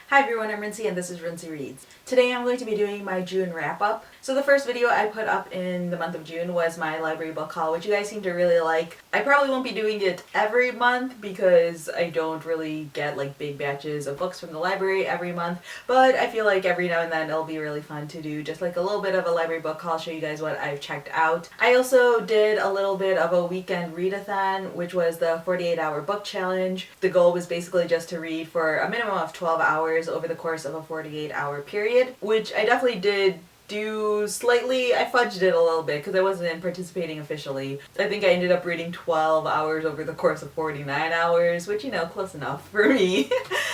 Hi everyone, I'm Rincey and this is Rincey Reads. Today I'm going to be doing my June wrap-up. So the first video I put up in the month of June was my library book haul, which you guys seem to really like. I probably won't be doing it every month because I don't really get like big batches of books from the library every month, but I feel like every now and then it'll be really fun to do just like a little bit of a library book haul, show you guys what I've checked out. I also did a little bit of a weekend readathon, which was the 48-hour book challenge. The goal was basically just to read for a minimum of 12 hours over the course of a 48-hour period, which I definitely did do slightly. I fudged it a little bit because I wasn't participating officially. I think I ended up reading 12 hours over the course of 49 hours, which, you know, close enough for me.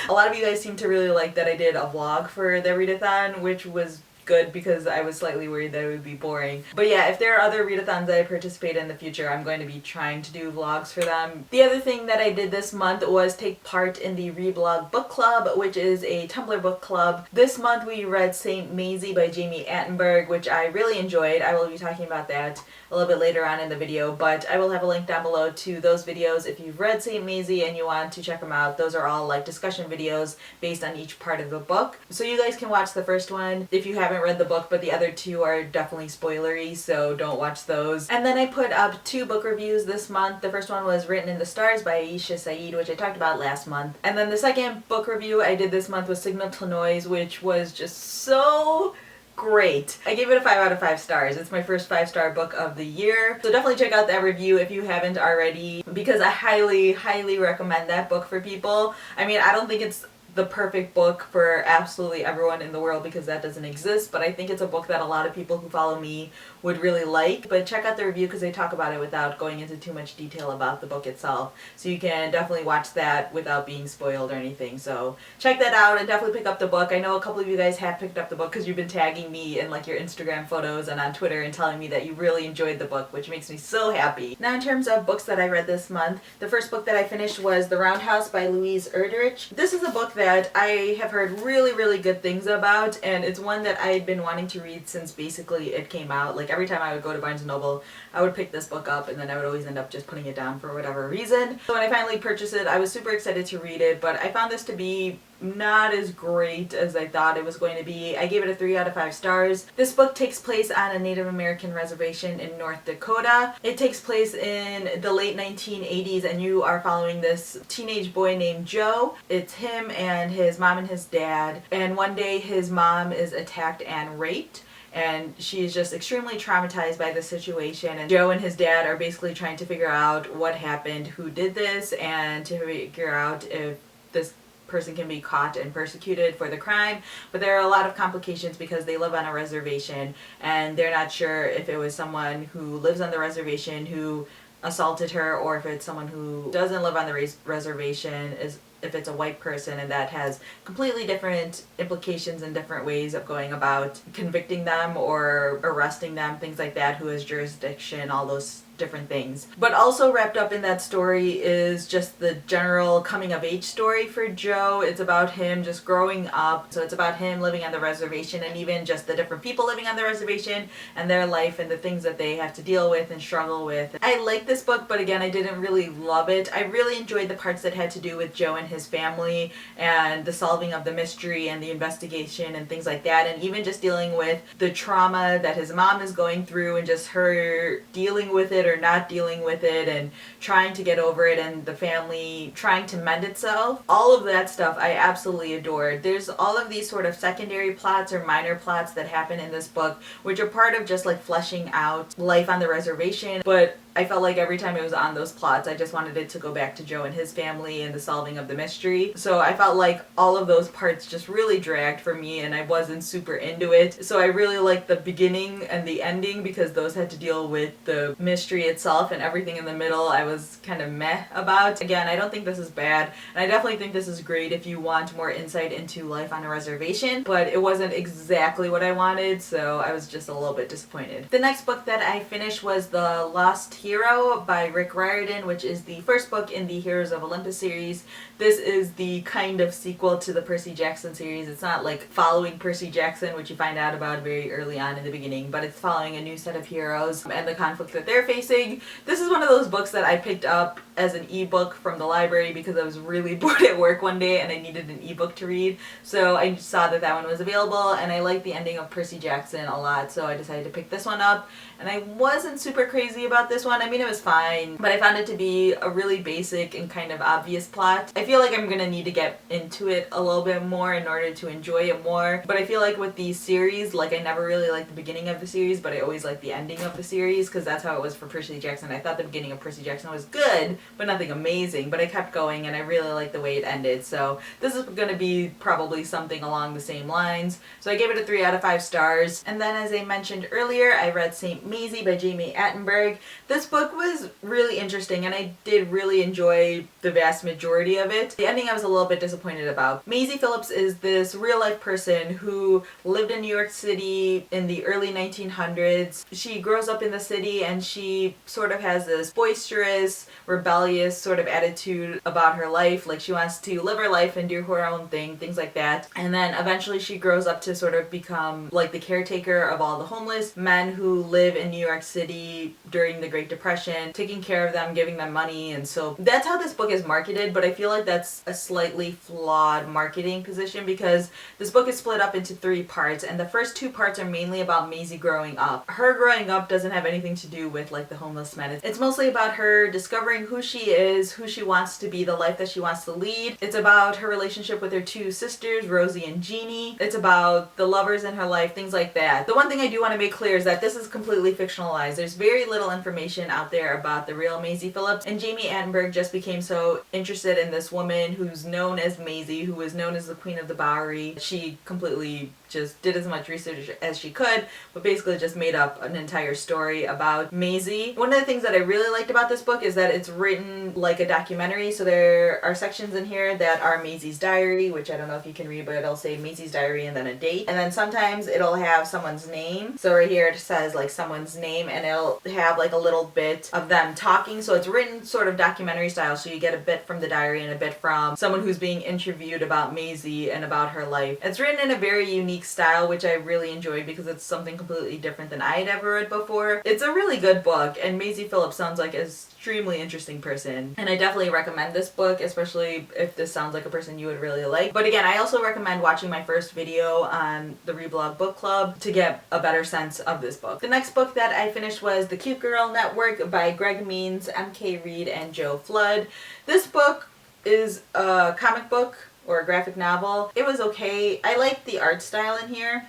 A lot of you guys seem to really like that I did a vlog for the readathon, which was good because I was slightly worried that it would be boring. But yeah, if there are other readathons that I participate in the future, I'm going to be trying to do vlogs for them. The other thing that I did this month was take part in the Reblog Book Club, which is a Tumblr book club. This month we read St. Maisie by Jamie Attenberg, which I really enjoyed. I will be talking about that a little bit later on in the video, but I will have a link down below to those videos if you've read St. Maisie and you want to check them out. Those are all like discussion videos based on each part of the book. So you guys can watch the first one if you haven't read the book, but the other two are definitely spoilery, so don't watch those. And then I put up 2 book reviews this month. The first one was Written in the Stars by Aisha Saeed, which I talked about last month. And then the second book review I did this month was Signal to Noise, which was just so great. I gave it a 5 out of 5 stars. It's my first 5-star book of the year. So definitely check out that review if you haven't already, because I highly, highly recommend that book for people. I mean, I don't think it's the perfect book for absolutely everyone in the world because that doesn't exist, but I think it's a book that a lot of people who follow me would really like. But check out the review because they talk about it without going into too much detail about the book itself, so you can definitely watch that without being spoiled or anything. So check that out and definitely pick up the book. I know a couple of you guys have picked up the book because you've been tagging me in like your Instagram photos and on Twitter and telling me that you really enjoyed the book, which makes me so happy. Now in terms of books that I read this month, the first book that I finished was The Roundhouse by Louise Erdrich. This is a book that I have heard really, really good things about, and it's one that I had been wanting to read since basically it came out. Like every time I would go to Barnes & Noble, I would pick this book up and then I would always end up just putting it down for whatever reason. So when I finally purchased it, I was super excited to read it, but I found this to be not as great as I thought it was going to be. I gave it a 3 out of 5 stars. This book takes place on a Native American reservation in North Dakota. It takes place in the late 1980s and you are following this teenage boy named Joe. It's him and his mom and his dad, and one day his mom is attacked and raped, and she's just extremely traumatized by the situation, and Joe and his dad are basically trying to figure out what happened, who did this, and to figure out if this person can be caught and persecuted for the crime. But there are a lot of complications because they live on a reservation and they're not sure if it was someone who lives on the reservation who assaulted her or if it's someone who doesn't live on the reservation, if it's a white person, and that has completely different implications and different ways of going about convicting them or arresting them, things like that, who has jurisdiction, all those different things. But also wrapped up in that story is just the general coming of age story for Joe. It's about him just growing up. So it's about him living on the reservation and even just the different people living on the reservation and their life and the things that they have to deal with and struggle with. I like this book, but again, I didn't really love it. I really enjoyed the parts that had to do with Joe and his family and the solving of the mystery and the investigation and things like that, and even just dealing with the trauma that his mom is going through and just her dealing with it or not dealing with it and trying to get over it, and the family trying to mend itself. All of that stuff I absolutely adored. There's all of these sort of secondary plots or minor plots that happen in this book which are part of just like fleshing out life on the reservation, but I felt like every time it was on those plots, I just wanted it to go back to Joe and his family and the solving of the mystery. So I felt like all of those parts just really dragged for me and I wasn't super into it. So I really liked the beginning and the ending because those had to deal with the mystery itself, and everything in the middle I was kind of meh about. Again, I don't think this is bad, and I definitely think this is great if you want more insight into life on a reservation, but it wasn't exactly what I wanted, so I was just a little bit disappointed. The next book that I finished was The Lost Hero by Rick Riordan, which is the first book in the Heroes of Olympus series. This is the kind of sequel to the Percy Jackson series. It's not like following Percy Jackson, which you find out about very early on in the beginning, but it's following a new set of heroes and the conflict that they're facing. This is one of those books that I picked up as an ebook from the library because I was really bored at work one day and I needed an ebook to read. So I saw that that one was available and I liked the ending of Percy Jackson a lot, so I decided to pick this one up. And I wasn't super crazy about this one. I mean, it was fine, but I found it to be a really basic and kind of obvious plot. I feel like I'm gonna need to get into it a little bit more in order to enjoy it more. But I feel like with these series, like I never really liked the beginning of the series, but I always liked the ending of the series because that's how it was for Percy Jackson. I thought the beginning of Percy Jackson was good, but nothing amazing. But I kept going and I really liked the way it ended. So this is gonna be probably something along the same lines. So I gave it a 3 out of 5 stars. And then as I mentioned earlier, I read St. Maisie by Jamie Attenberg. This book was really interesting and I did really enjoy the vast majority of it. The ending I was a little bit disappointed about. Maisie Phillips is this real life person who lived in New York City in the early 1900s. She grows up in the city and she sort of has this boisterous, rebellious sort of attitude about her life. Like she wants to live her life and do her own thing, things like that. And then eventually she grows up to sort of become like the caretaker of all the homeless men who live in New York City during the Great Depression, taking care of them, giving them money. And so that's how this book is marketed, but I feel like that's a slightly flawed marketing position because this book is split up into 3 parts and the first 2 parts are mainly about Maisie growing up. Her growing up doesn't have anything to do with like the homeless men. It's mostly about her discovering who she is, who she wants to be, the life that she wants to lead. It's about her relationship with her 2 sisters, Rosie and Jeannie. It's about the lovers in her life, things like that. The one thing I do want to make clear is that this is completely fictionalized. There's very little information out there about the real Maisie Phillips, and Jamie Attenberg just became so interested in this woman who's known as Maisie, who was known as the Queen of the Bowery. She completely just did as much research as she could, but basically just made up an entire story about Maisie. One of the things that I really liked about this book is that it's written like a documentary, so there are sections in here that are Maisie's diary, which I don't know if you can read, but it'll say Maisie's diary and then a date, and then sometimes it'll have someone's name. So right here it says like someone's name and it'll have like a little bit of them talking, so it's written sort of documentary style, so you get a bit from the diary and a bit from someone who's being interviewed about Maisie and about her life. It's written in a very unique style, which I really enjoyed because it's something completely different than I had ever read before. It's a really good book, and Maisie Phillips sounds like an extremely interesting person, and I definitely recommend this book, especially if this sounds like a person you would really like. But again, I also recommend watching my first video on the Reblog Book Club to get a better sense of this book. The next book that I finished was The Cute Girl Network by Greg Means, M.K. Reed, and Joe Flood. This book is a comic book or a graphic novel. It was okay. I liked the art style in here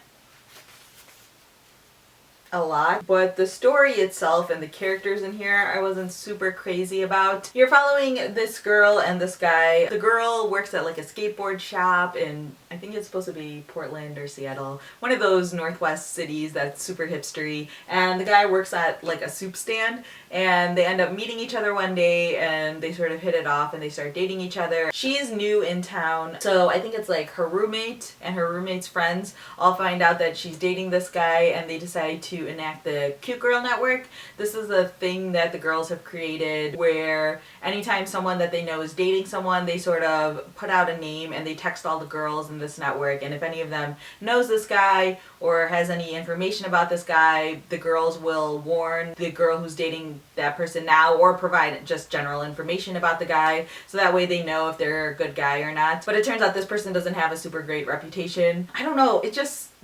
a lot, but the story itself and the characters in here I wasn't super crazy about. You're following this girl and this guy. The girl works at like a skateboard shop in, I think it's supposed to be Portland or Seattle, one of those Northwest cities that's super hipstery, and the guy works at like a soup stand, and they end up meeting each other one day and they sort of hit it off and they start dating each other. She's new in town, so I think it's like her roommate and her roommate's friends all find out that she's dating this guy and they decide to enact the Cute Girl Network. This is a thing that the girls have created where anytime someone that they know is dating someone, they sort of put out a name and they text all the girls in this network, and if any of them knows this guy or has any information about this guy, the girls will warn the girl who's dating that person now or provide just general information about the guy, so that way they know if they're a good guy or not. But it turns out this person doesn't have a super great reputation. I don't know,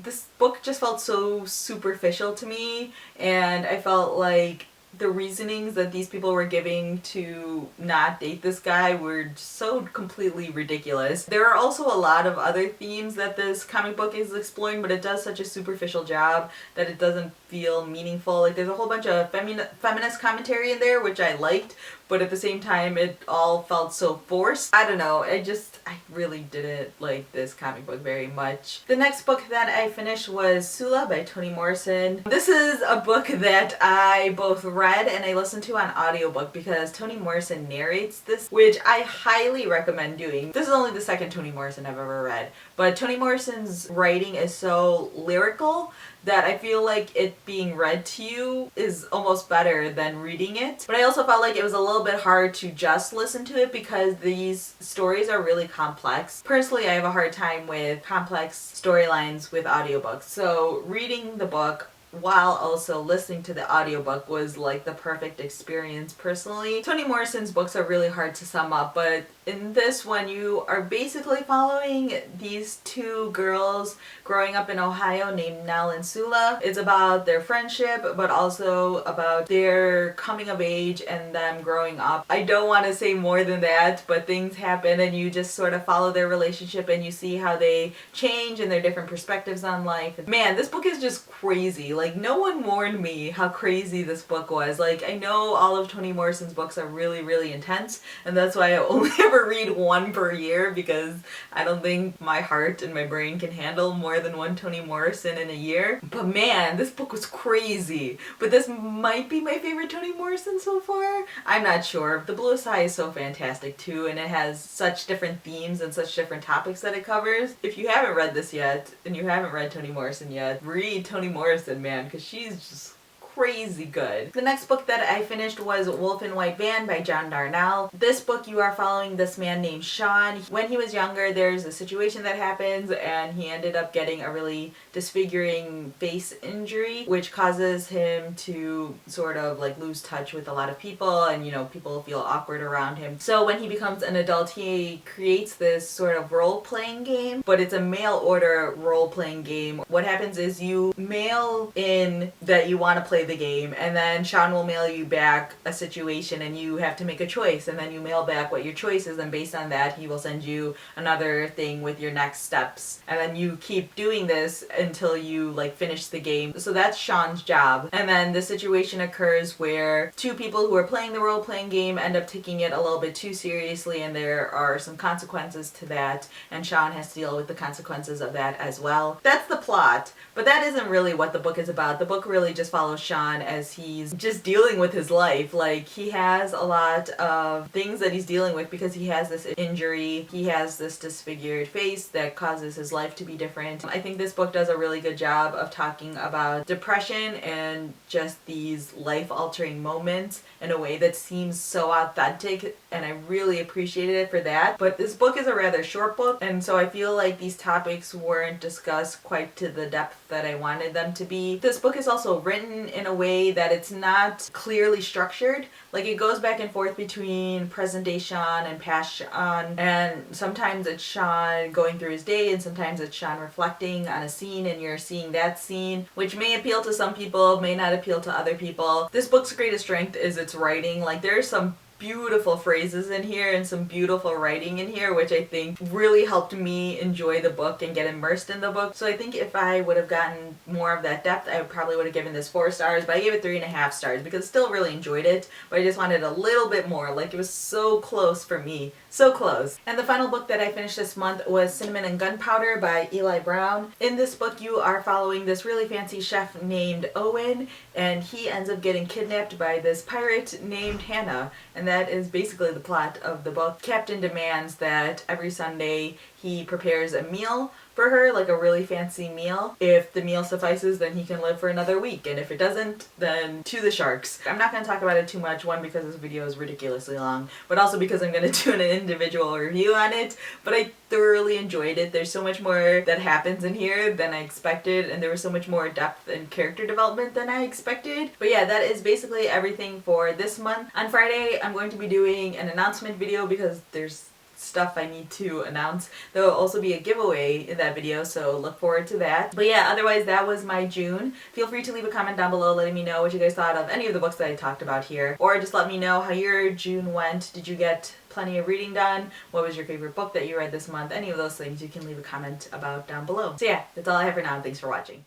this book just felt so superficial to me, and I felt like the reasonings that these people were giving to not date this guy were so completely ridiculous. There are also a lot of other themes that this comic book is exploring, but it does such a superficial job that it doesn't feel meaningful. Like there's a whole bunch of feminist commentary in there, which I liked, but at the same time it all felt so forced. I don't know, I really didn't like this comic book very much. The next book that I finished was Sula by Toni Morrison. This is a book that I both read and I listened to on audiobook because Toni Morrison narrates this, which I highly recommend doing. This is only the second Toni Morrison I've ever read, but Toni Morrison's writing is so lyrical that I feel like it being read to you is almost better than reading it. But I also felt like it was a little bit hard to just listen to it because these stories are really complex. Personally, I have a hard time with complex storylines with audiobooks. So reading the book while also listening to the audiobook was like the perfect experience personally. Toni Morrison's books are really hard to sum up, but in this one you are basically following these two girls growing up in Ohio named Nell and Sula. It's about their friendship, but also about their coming of age and them growing up. I don't want to say more than that, but things happen and you just sort of follow their relationship and you see how they change and their different perspectives on life. Man, this book is just crazy. Like, no one warned me how crazy this book was. Like, I know all of Toni Morrison's books are really, really intense, and that's why I only ever read one per year, because I don't think my heart and my brain can handle more than one Toni Morrison in a year. But man, this book was crazy. But this might be my favorite Toni Morrison so far. I'm not sure. The Blue Sky is so fantastic too, and it has such different themes and such different topics that it covers. If you haven't read this yet, and you haven't read Toni Morrison yet, read Toni Morrison, man, because she's just crazy good. The next book that I finished was Wolf in White Van by John Darnell. This book, you are following this man named Sean. When he was younger, there's a situation that happens and he ended up getting a really disfiguring face injury, which causes him to sort of like lose touch with a lot of people, and you know, people feel awkward around him. So when he becomes an adult, he creates this sort of role-playing game, but it's a mail order role-playing game. What happens is you mail in that you want to play the game, and then Sean will mail you back a situation and you have to make a choice, and then you mail back what your choice is, and based on that he will send you another thing with your next steps, and then you keep doing this until you like finish the game. So that's Sean's job. And then the situation occurs where two people who are playing the role-playing game end up taking it a little bit too seriously, and there are some consequences to that, and Sean has to deal with the consequences of that as well. That's the plot, but that isn't really what the book is about. The book really just follows Sean as he's just dealing with his life. Like, he has a lot of things that he's dealing with because he has this injury, he has this disfigured face that causes his life to be different. I think this book does a really good job of talking about depression and just these life-altering moments in a way that seems so authentic, and I really appreciated it for that. But this book is a rather short book, and so I feel like these topics weren't discussed quite to the depth that I wanted them to be. This book is also written in a way that it's not clearly structured. Like, it goes back and forth between present day Sean and past Sean, and sometimes it's Sean going through his day and sometimes it's Sean reflecting on a scene and you're seeing that scene, which may appeal to some people, may not appeal to other people. This book's greatest strength is its writing. Like, there's some beautiful phrases in here and some beautiful writing in here, which I think really helped me enjoy the book and get immersed in the book. So I think if I would have gotten more of that depth, I probably would have given this 4 stars, but I gave it 3.5 stars because I still really enjoyed it, but I just wanted a little bit more. Like, it was so close for me. So close. And the final book that I finished this month was Cinnamon and Gunpowder by Eli Brown. In this book, you are following this really fancy chef named Owen, and he ends up getting kidnapped by this pirate named Hannah, and that is basically the plot of the book. Captain demands that every Sunday he prepares a meal for her, like a really fancy meal. If the meal suffices, then he can live for another week, and if it doesn't, then to the sharks. I'm not going to talk about it too much, one, because this video is ridiculously long, but also because I'm going to do an individual review on it, but I thoroughly enjoyed it. There's so much more that happens in here than I expected, and there was so much more depth and character development than I expected. But yeah, that is basically everything for this month. On Friday, I'm going to be doing an announcement video because there's stuff I need to announce. There will also be a giveaway in that video, so look forward to that. But yeah, otherwise that was my June. Feel free to leave a comment down below letting me know what you guys thought of any of the books that I talked about here, or just let me know how your June went. Did you get plenty of reading done? What was your favorite book that you read this month? Any of those things you can leave a comment about down below. So yeah, that's all I have for now. Thanks for watching.